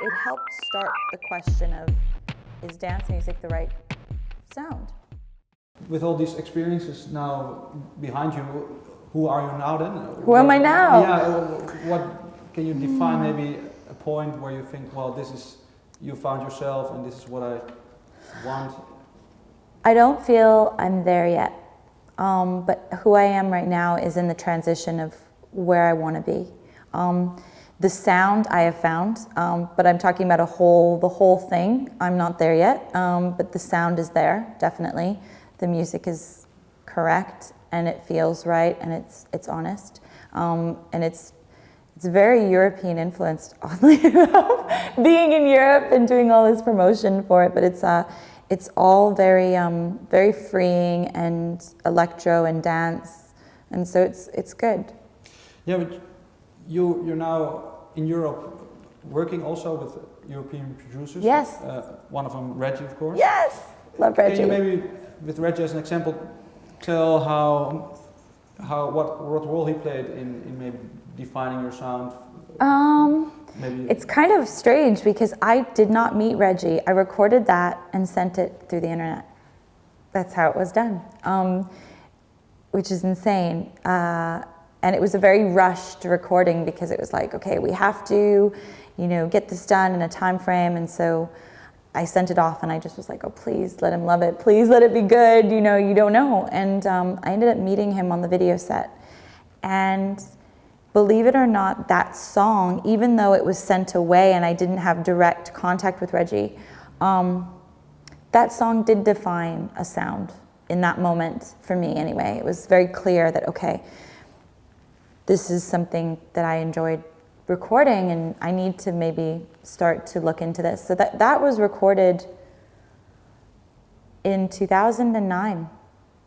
it helped start the question of, is dance music the right sound? With all these experiences now behind you, who are you now then? Who am I now? Yeah, what can you define maybe a point where you think, well, this is, you found yourself and this is what I want? I don't feel I'm there yet, but who I am right now is in the transition of where I want to be. The sound I have found, but I'm talking about the whole thing. I'm not there yet, but the sound is there, definitely. The music is correct, and it feels right, and it's honest, and it's very European influenced, oddly enough, being in Europe and doing all this promotion for it. But it's all very very freeing and electro and dance, and so it's good. Yeah, but you're now in Europe working also with European producers. Yes. One of them, Regi, of course. Yes, love Regi. Can you maybe, with Regi as an example, tell what role he played in maybe defining your sound? Maybe. It's kind of strange because I did not meet Regi. I recorded that and sent it through the internet. That's how it was done, which is insane. And it was a very rushed recording because it was like, okay, we have to, get this done in a time frame. And so I sent it off and I just was like, oh, please let him love it. Please let it be good. You don't know. And I ended up meeting him on the video set. And believe it or not, that song, even though it was sent away and I didn't have direct contact with Regi, that song did define a sound in that moment for me anyway. It was very clear that, okay, this is something that I enjoyed recording and I need to maybe start to look into this. So that was recorded in 2009.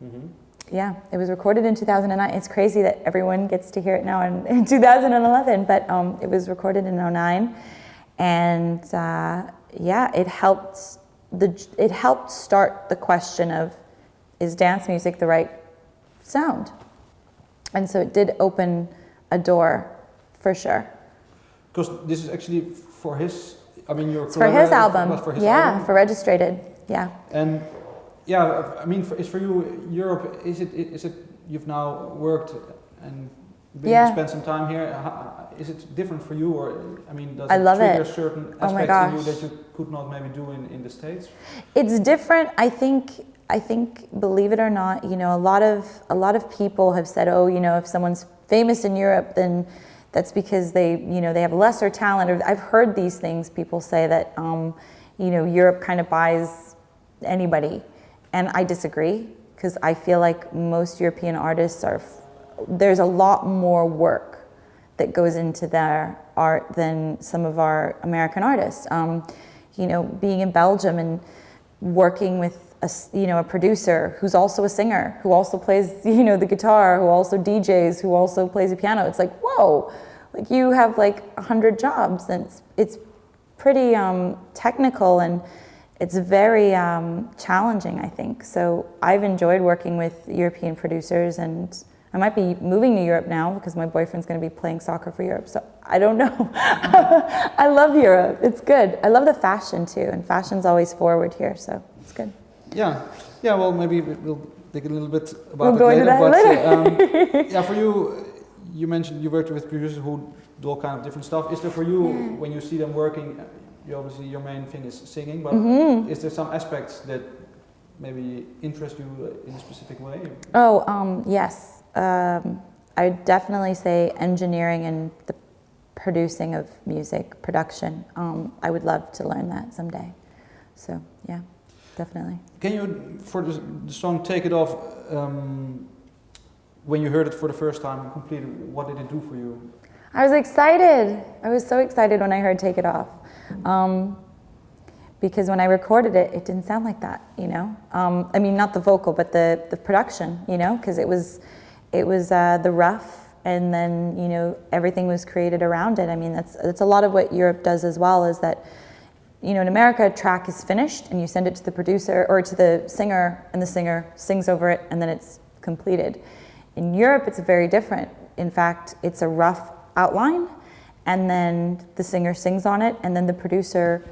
Mm-hmm. Yeah, it was recorded in 2009. It's crazy that everyone gets to hear it now in 2011, but it was recorded in 2009. And yeah, it helped start the question of, is dance music the right sound? And so it did open a door, for sure. Because this is actually for his, it's for his album. For his album? For Registrated, yeah. And yeah, it's for you, Europe, is it you've now worked and spent some time here, is it different for you, or, does it trigger certain aspects in you that you could not maybe do in the States? It's different, I think, believe it or not, a lot of people have said, oh, if someone's famous in Europe, then that's because they have lesser talent. Or I've heard these things. People say that, Europe kind of buys anybody, and I disagree because I feel like most European artists there's a lot more work that goes into their art than some of our American artists. Being in Belgium and working with a producer who's also a singer, who also plays, the guitar, who also DJs, who also plays the piano. It's like, whoa, like you have like 100 jobs, and it's pretty technical, and it's very challenging, I think. So I've enjoyed working with European producers, and I might be moving to Europe now because my boyfriend's going to be playing soccer for Europe. So I don't know. I love Europe. It's good. I love the fashion too, and fashion's always forward here, so it's good. Yeah. Well, maybe we'll dig a little bit about it later. Yeah, for you, you mentioned you worked with producers who do all kind of different stuff. Is there for you, when you see them working, obviously your main thing is singing, but is there some aspects that maybe interest you in a specific way? Oh, yes. I would definitely say engineering and the producing of music, production. I would love to learn that someday. So, yeah. Definitely. Can you, for the song Take It Off, when you heard it for the first time completed, what did it do for you? I was excited. I was so excited when I heard Take It Off. Because when I recorded it, it didn't sound like that, not the vocal, but the production, because it was the rough, and then, everything was created around it. That's a lot of what Europe does as well, is that, in America, a track is finished and you send it to the producer or to the singer, and the singer sings over it, and then it's completed. In Europe, it's very different. In fact, it's a rough outline, and then the singer sings on it, and then the producer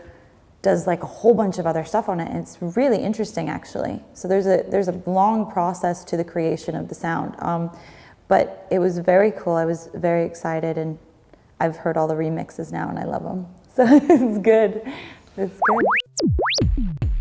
does like a whole bunch of other stuff on it, and it's really interesting actually. So there's a long process to the creation of the sound, but it was very cool. I was very excited, and I've heard all the remixes now and I love them. So it's good. It's good.